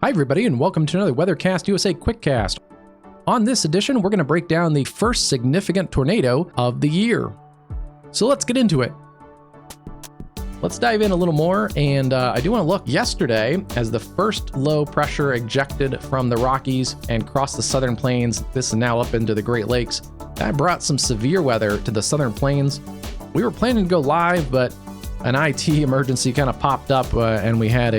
Hi everybody, and welcome to another WeatherCastUSA Quickcast. On this edition, we're going to break down the first significant tornado of the year. So let's get into it. Let's dive in a little more, and I do want to look yesterday as the first low pressure ejected from the Rockies and crossed the southern plains. This is now up into the Great Lakes. That brought some severe weather to the southern plains. We were planning to go live, but an IT emergency kind of popped up, and we had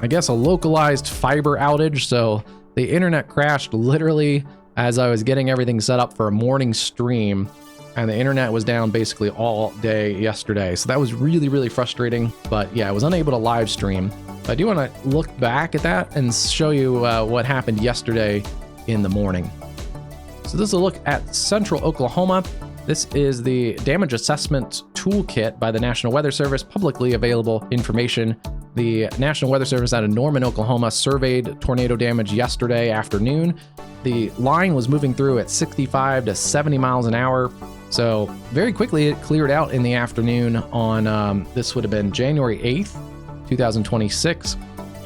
I guess a localized fiber outage, so the internet crashed literally as I was getting everything set up for a morning stream, and the internet was down basically all day yesterday. So that was really frustrating, but yeah, I was unable to live stream. But I do want to look back at that and show you what happened yesterday in the morning. So this is a look at central Oklahoma. This is the damage assessment toolkit by the National Weather Service, publicly available information. The National Weather Service out of Norman, Oklahoma surveyed tornado damage yesterday afternoon. The line was moving through at 65 to 70 miles an hour. So very quickly it cleared out in the afternoon on, this would have been January 8th, 2026.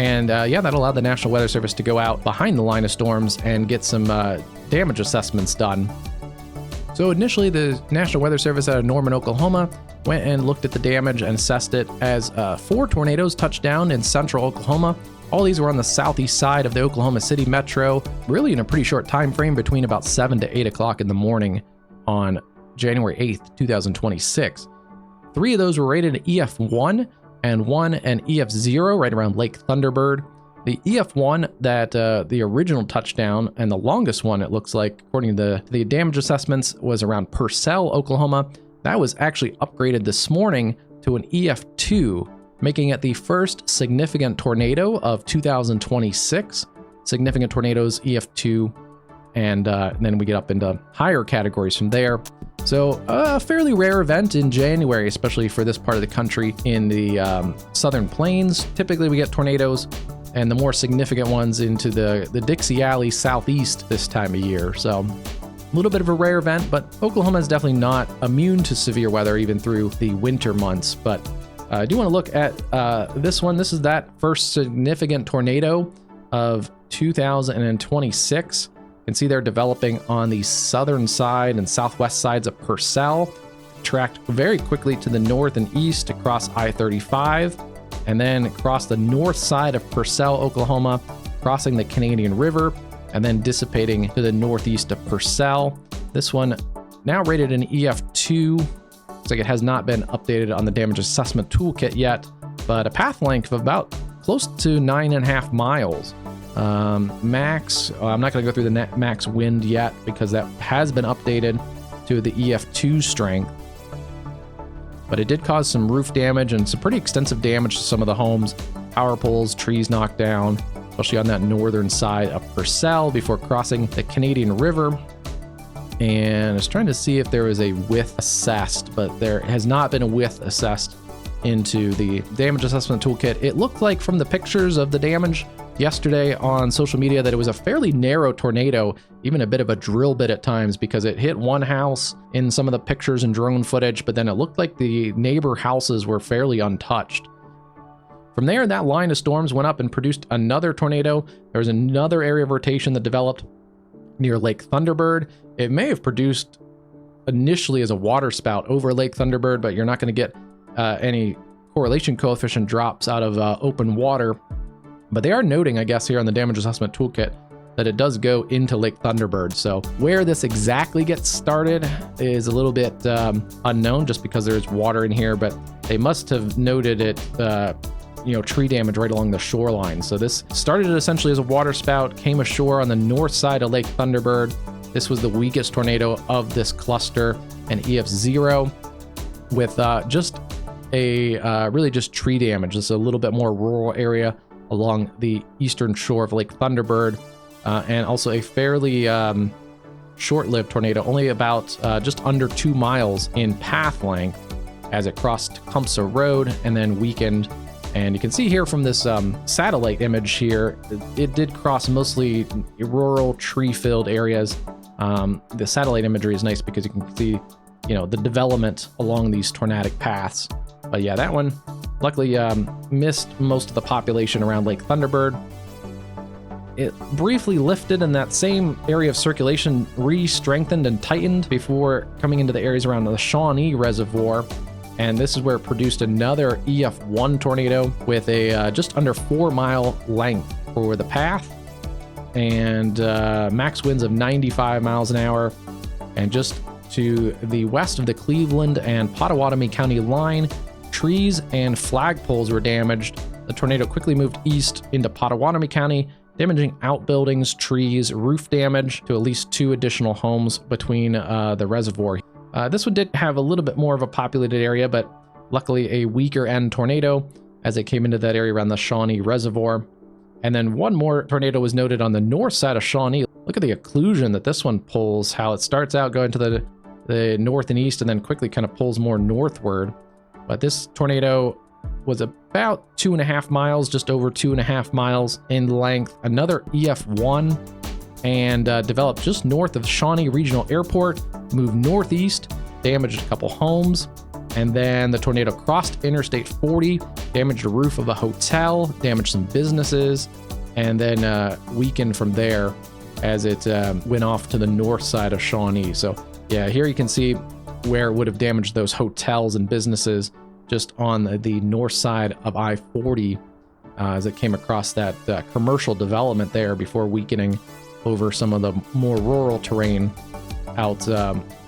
And yeah, that allowed the National Weather Service to go out behind the line of storms and get some damage assessments done. So initially, the National Weather Service out of Norman, Oklahoma went and looked at the damage and assessed it as 4 tornadoes touched down in central Oklahoma. All these were on the southeast side of the Oklahoma City metro, really in a pretty short time frame between about 7 to 8 o'clock in the morning on January 8th, 2026. 3 of those were rated EF1 and 1 an EF0 right around Lake Thunderbird. The EF1, that the original touchdown and the longest one, it looks like, according to the damage assessments, was around Purcell, Oklahoma. That was actually upgraded this morning to an EF2, making it the first significant tornado of 2026. Significant tornadoes, EF2, and then we get up into higher categories from there. So a fairly rare event in January, especially for this part of the country in the southern plains. Typically we get tornadoes, and the more significant ones into the Dixie Alley southeast this time of year. So a little bit of a rare event, but Oklahoma is definitely not immune to severe weather even through the winter months. But I do want to look at this one. This is that first significant tornado of 2026. You can see they're developing on the southern side and southwest sides of Purcell, tracked very quickly to the north and east across I-35. And then across the north side of Purcell, Oklahoma, crossing the Canadian River, and then dissipating to the northeast of Purcell. This one now rated an EF2. Looks like it has not been updated on the damage assessment toolkit yet, but a path length of about close to 9.5 miles. Max, I'm not going to go through the max wind yet because that has been updated to the EF2 strength. But it did cause some roof damage and some pretty extensive damage to some of the homes. Power poles, trees knocked down, especially on that northern side of Purcell before crossing the Canadian River. And I was trying to see if there was a width assessed, but there has not been a width assessed into the damage assessment toolkit. It looked like from the pictures of the damage yesterday on social media that it was a fairly narrow tornado, even a bit of a drill bit at times, because it hit one house in some of the pictures and drone footage, but then it looked like the neighbor houses were fairly untouched. From there, that line of storms went up and produced another tornado. There was another area of rotation that developed near Lake Thunderbird. It may have produced initially as a water spout over Lake Thunderbird, but you're not going to get any correlation coefficient drops out of open water. But they are noting, I guess, here on the damage assessment toolkit that it does go into Lake Thunderbird. So where this exactly gets started is a little bit unknown, just because there's water in here, but they must have noted it, tree damage right along the shoreline. So this started essentially as a water spout, came ashore on the north side of Lake Thunderbird. This was the weakest tornado of this cluster, an EF0, with just really just tree damage. This is a little bit more rural area along the eastern shore of Lake Thunderbird, and also a fairly short-lived tornado, only about just under 2 miles in path length as it crossed Tecumseh Road and then weakened. And you can see here from this satellite image here, it did cross mostly rural tree-filled areas. The satellite imagery is nice because you can see, the development along these tornadic paths. But yeah, that one luckily missed most of the population around Lake Thunderbird. It briefly lifted in that same area of circulation, re-strengthened and tightened before coming into the areas around the Shawnee Reservoir. And this is where it produced another EF1 tornado with a just under 4-mile length for the path and max winds of 95 miles an hour. And just to the west of the Cleveland and Pottawatomie County line, trees and flagpoles were damaged. The tornado quickly moved east into Pottawatomie County, damaging outbuildings, trees, roof damage to at least 2 additional homes between the reservoir. This one did have a little bit more of a populated area, but luckily a weaker end tornado as it came into that area around the Shawnee Reservoir. And then one more tornado was noted on the north side of Shawnee. Look at the occlusion that this one pulls, how it starts out going to the north and east and then quickly kind of pulls more northward. But this tornado was about 2.5 miles, just over 2.5 miles in length. Another EF1 and developed just north of Shawnee Regional Airport, moved northeast, damaged a couple homes, and then the tornado crossed Interstate 40, damaged the roof of a hotel, damaged some businesses, and then weakened from there as it went off to the north side of Shawnee. So yeah, here you can see where it would have damaged those hotels and businesses just on the north side of I-40 as it came across that commercial development there before weakening over some of the more rural terrain out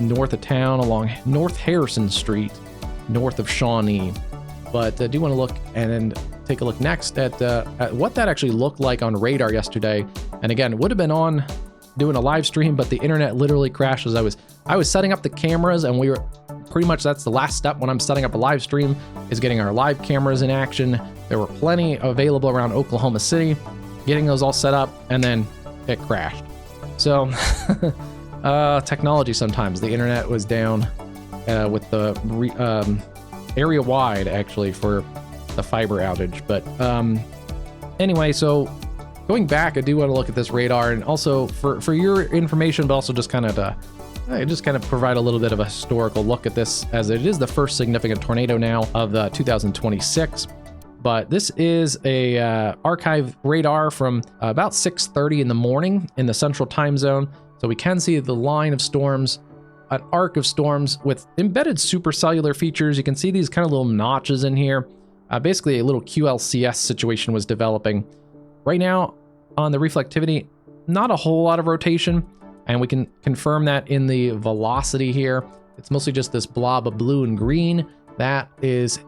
north of town along North Harrison Street, north of Shawnee. But I do want to look and then take a look next at what that actually looked like on radar yesterday. And again, it would have been on doing a live stream, but the internet literally crashed as I was setting up the cameras, and we were pretty much, that's the last step when I'm setting up a live stream, is getting our live cameras in action. There were plenty available around Oklahoma City, getting those all set up, and then it crashed. So technology sometimes. The internet was down with the area wide actually for the fiber outage. But anyway, so going back, I do want to look at this radar, and also for your information, but also just kind of provide a little bit of a historical look at this, as it is the first significant tornado now of 2026. But this is a archive radar from about 6:30 in the morning in the central time zone. So we can see the line of storms, an arc of storms with embedded supercellular features. You can see these kind of little notches in here. Basically a little QLCS situation was developing. Right now on the reflectivity, not a whole lot of rotation. And we can confirm that in the velocity here. It's mostly just this blob of blue and green. That is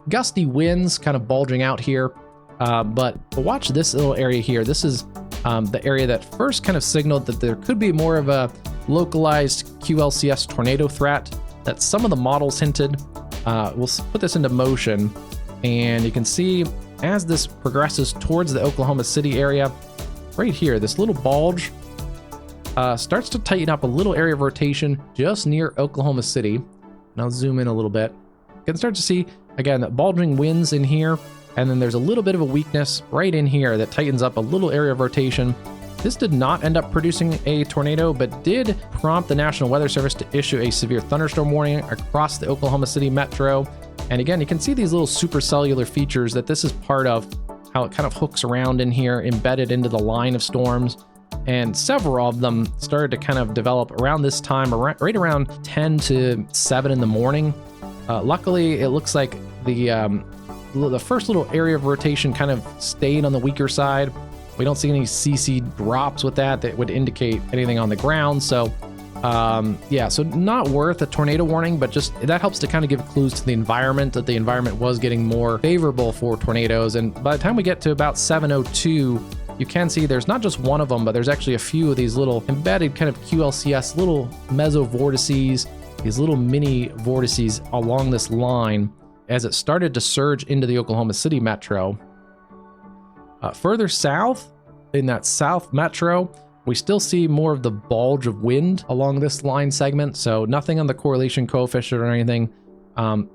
gusty winds kind of bulging out here. But watch this little area here. This is the area that first kind of signaled that there could be more of a localized QLCS tornado threat that some of the models hinted. We'll put this into motion, and you can see as this progresses towards the Oklahoma City area, right here, this little bulge starts to tighten up a little area of rotation just near Oklahoma City. And I'll zoom in a little bit. You can start to see, again, bulging winds in here, and then there's a little bit of a weakness right in here that tightens up a little area of rotation. This did not end up producing a tornado, but did prompt the National Weather Service to issue a severe thunderstorm warning across the Oklahoma City metro. And again, you can see these little supercellular features that this is part of, how it kind of hooks around in here, embedded into the line of storms. And several of them started to kind of develop around this time, right around 10 to 7 in the morning. Luckily, it looks like the first little area of rotation kind of stayed on the weaker side. We don't see any CC drops with that would indicate anything on the ground. So yeah, so not worth a tornado warning, but just that helps to kind of give clues to the environment, that the environment was getting more favorable for tornadoes. And by the time we get to about 7:02, you can see there's not just one of them, but there's actually a few of these little embedded kind of QLCS little mesovortices, these little mini vortices along this line as it started to surge into the Oklahoma City metro. Further south, in that south metro, we still see more of the bulge of wind along this line segment, so nothing on the correlation coefficient or anything.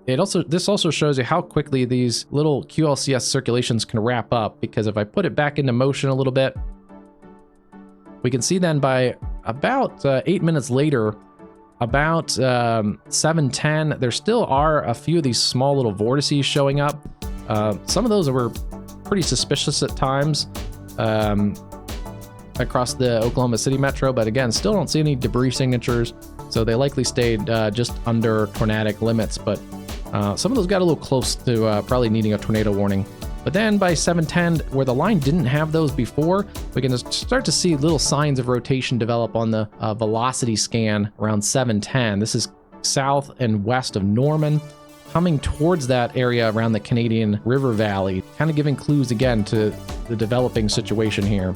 This also shows you how quickly these little QLCS circulations can wrap up, because if I put it back into motion a little bit, we can see then by about 8 minutes later, about 7:10, there still are a few of these small little vortices showing up. Some of those were pretty suspicious at times across the Oklahoma City metro, but again, still don't see any debris signatures, so they likely stayed just under tornadic limits, but some of those got a little close to probably needing a tornado warning. But then by 7:10, where the line didn't have those before, we can start to see little signs of rotation develop on the velocity scan around 7:10. This is south and west of Norman, coming towards that area around the Canadian River Valley, kind of giving clues again to the developing situation here.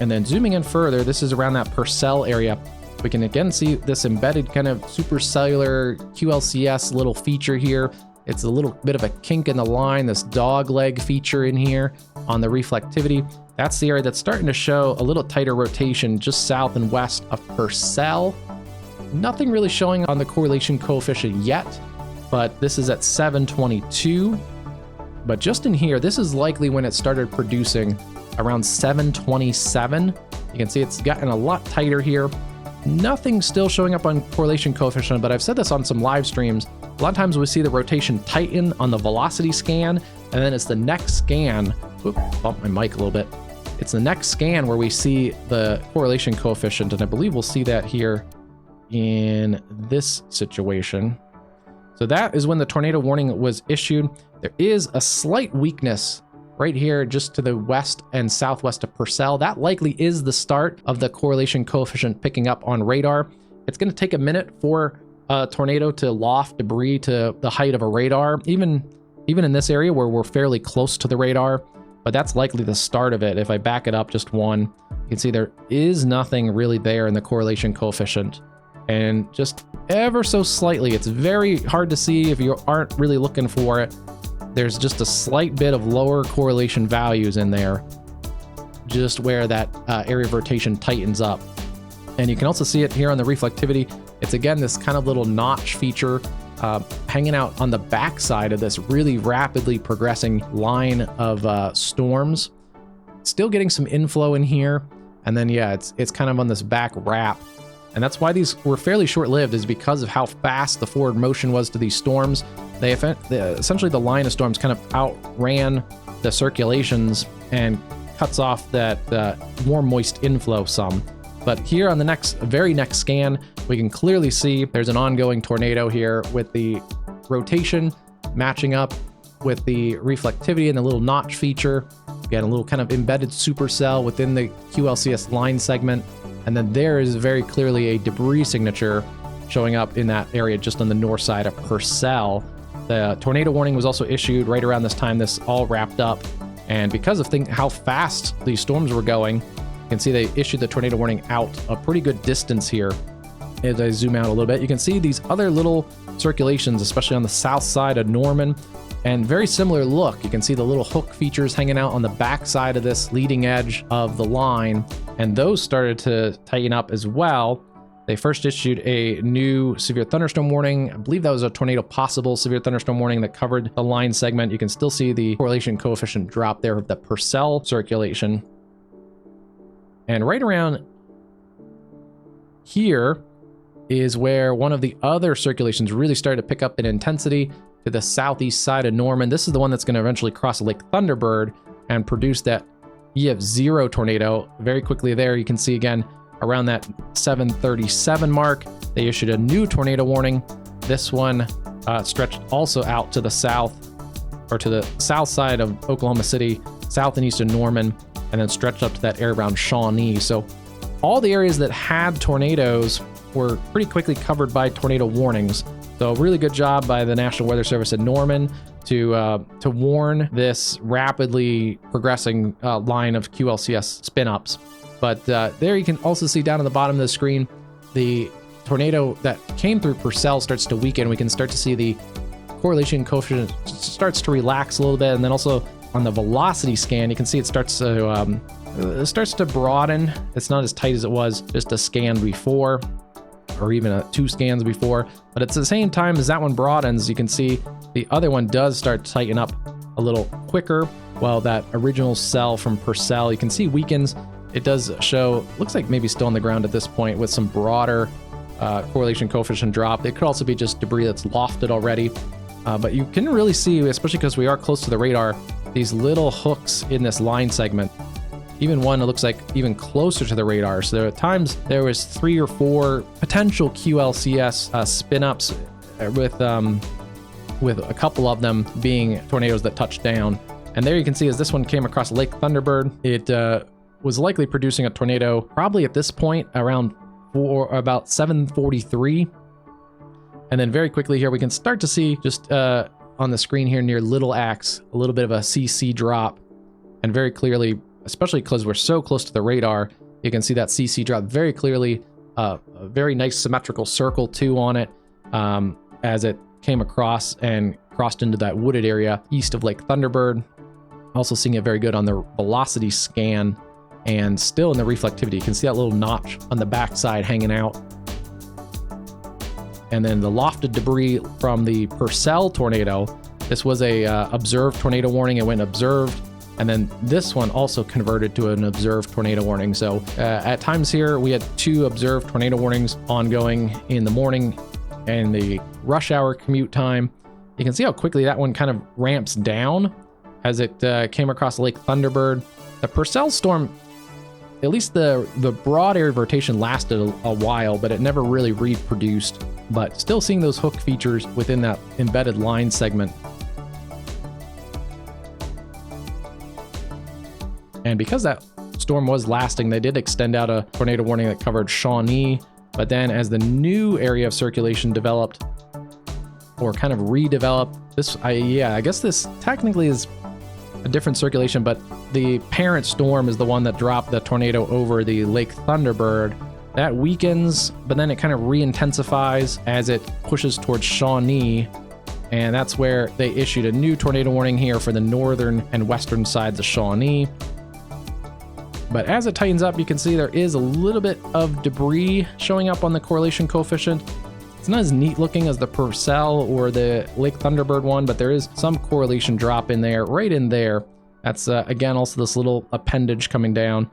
And then zooming in further, this is around that Purcell area. We can again see this embedded kind of supercellular QLCS little feature here. It's a little bit of a kink in the line, this dog leg feature in here on the reflectivity. That's the area that's starting to show a little tighter rotation just south and west of Purcell. Nothing really showing on the correlation coefficient yet, but this is at 722. But just in here, this is likely when it started producing around 727. You can see it's gotten a lot tighter here. Nothing still showing up on correlation coefficient, but I've said this on some live streams. A lot of times we see the rotation tighten on the velocity scan, and then it's the next scan. Oop, bumped my mic a little bit. It's the next scan where we see the correlation coefficient, and I believe we'll see that here in this situation. So that is when the tornado warning was issued. There is a slight weakness right here just to the west and southwest of Purcell. That likely is the start of the correlation coefficient picking up on radar. It's going to take a minute for a tornado to loft debris to the height of a radar, even in this area where we're fairly close to the radar, but that's likely the start of it. If I back it up just one, you can see there is nothing really there in the correlation coefficient, and just ever so slightly, it's very hard to see if you aren't really looking for it. There's just a slight bit of lower correlation values in there, just where that area of rotation tightens up. And you can also see it here on the reflectivity. It's again this kind of little notch feature hanging out on the backside of this really rapidly progressing line of storms. Still getting some inflow in here, and then yeah, it's kind of on this back wrap. And that's why these were fairly short-lived, is because of how fast the forward motion was to these storms. Essentially the line of storms kind of outran the circulations and cuts off that warm moist inflow some. But here on the very next scan, we can clearly see there's an ongoing tornado here with the rotation matching up with the reflectivity and the little notch feature. Again, a little kind of embedded supercell within the QLCS line segment. And then there is very clearly a debris signature showing up in that area just on the north side of Purcell. The tornado warning was also issued right around this time this all wrapped up. And because of how fast these storms were going, you can see they issued the tornado warning out a pretty good distance here. As I zoom out a little bit, you can see these other little circulations, especially on the south side of Norman, and very similar look. You can see the little hook features hanging out on the back side of this leading edge of the line, and those started to tighten up as well. They first issued a new severe thunderstorm warning. I believe that was a tornado possible severe thunderstorm warning that covered the line segment. You can still see the correlation coefficient drop there of the Purcell circulation. And right around here is where one of the other circulations really started to pick up in intensity to the southeast side of Norman. This is the one that's going to eventually cross Lake Thunderbird and produce that EF0 tornado. Very quickly there, you can see again around that 737 mark, they issued a new tornado warning. This one stretched also out to the south, or to the south side of Oklahoma City, south and east of Norman, and then stretched up to that area around Shawnee. So all the areas that had tornadoes were pretty quickly covered by tornado warnings. So really good job by the National Weather Service in Norman to warn this rapidly progressing line of QLCS spin-ups. But there you can also see down at the bottom of the screen, the tornado that came through Purcell starts to weaken. We can start to see the correlation coefficient starts to relax a little bit. And then also on the velocity scan, you can see it starts to broaden. It's not as tight as it was just a scan before, or even two scans before. But at the same time as that one broadens, you can see the other one does start to tighten up a little quicker, while that original cell from Purcell, you can see weakens. it does show, looks like maybe still on the ground at this point with some broader correlation coefficient drop. It could also be just debris that's lofted already. But you can really see, especially because we are close to the radar, these little hooks in this line segment. Even one that looks like even closer to the radar. So there are times there was 3 or 4 potential QLCS spin-ups with a couple of them being tornadoes that touched down. And there you can see as this one came across Lake Thunderbird, it was likely producing a tornado probably at this point around about 7:43. And then very quickly here we can start to see just on the screen here near Little Axe, a little bit of a CC drop. And very clearly, especially because we're so close to the radar, you can see that CC drop very clearly, a very nice symmetrical circle too on it as it came across and crossed into that wooded area east of Lake Thunderbird. Also seeing it very good on the velocity scan and still in the reflectivity. You can see that little notch on the backside hanging out. And then the lofted debris from the Purcell tornado. This was a observed tornado warning. It went observed. And then this one also converted to an observed tornado warning. So at times here, we had 2 observed tornado warnings ongoing in the morning and the rush hour commute time. You can see how quickly that one kind of ramps down as it came across Lake Thunderbird. The Purcell storm, at least the broad area of rotation lasted a while, but it never really reproduced. But still seeing those hook features within that embedded line segment. And because that storm was lasting, they did extend out a tornado warning that covered Shawnee. But then as the new area of circulation developed, or kind of redeveloped, I guess this technically is a different circulation, but the parent storm is the one that dropped the tornado over the Lake Thunderbird. That weakens, but then it kind of re-intensifies as it pushes towards Shawnee. And that's where they issued a new tornado warning here for the northern and western sides of Shawnee. But as it tightens up, you can see there is a little bit of debris showing up on the correlation coefficient. It's not as neat looking as the Purcell or the Lake Thunderbird one, but there is some correlation drop in there, right in there. That's, again, also this little appendage coming down,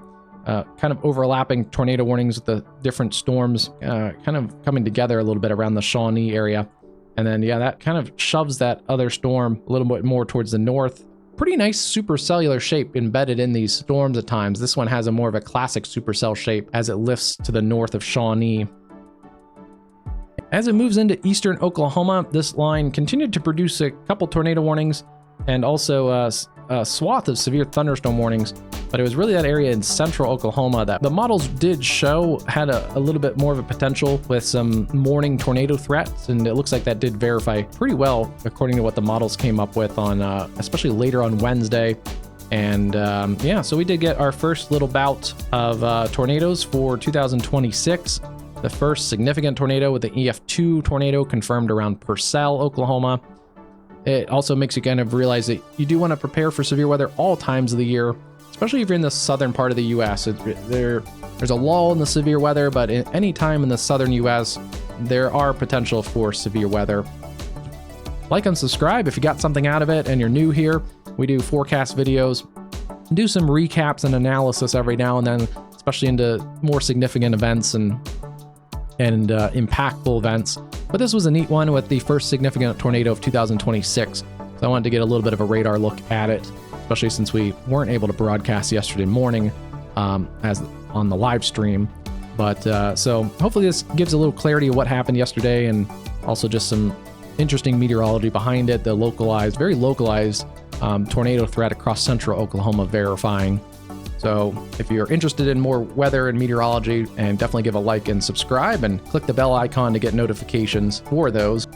kind of overlapping tornado warnings with the different storms, kind of coming together a little bit around the Shawnee area. And then, yeah, that kind of shoves that other storm a little bit more towards the north. Pretty nice supercellular shape embedded in these storms at times. This one has a more of a classic supercell shape as it lifts to the north of Shawnee. As it moves into eastern Oklahoma, this line continued to produce a couple tornado warnings and also a swath of severe thunderstorm warnings, but it was really that area in central Oklahoma that the models did show had a little bit more of a potential with some morning tornado threats, and it looks like that did verify pretty well according to what the models came up with on, especially later on Wednesday. And yeah, so we did get our first little bout of tornadoes for 2026. The first significant tornado with the EF2 tornado confirmed around Purcell, Oklahoma. It also makes you kind of realize that you do want to prepare for severe weather all times of the year, especially if you're in the southern part of the U.S. There's a lull in the severe weather, but at any time in the southern U.S., there are potential for severe weather. Like and subscribe if you got something out of it and you're new here. We do forecast videos, do some recaps and analysis every now and then, especially into more significant events and impactful events. But this was a neat one with the first significant tornado of 2026. So I wanted to get a little bit of a radar look at it, especially since we weren't able to broadcast yesterday morning as on the live stream. But so hopefully this gives a little clarity of what happened yesterday and also just some interesting meteorology behind it, the localized, very localized tornado threat across central Oklahoma verifying. So if you're interested in more weather and meteorology, and definitely give a like and subscribe and click the bell icon to get notifications for those.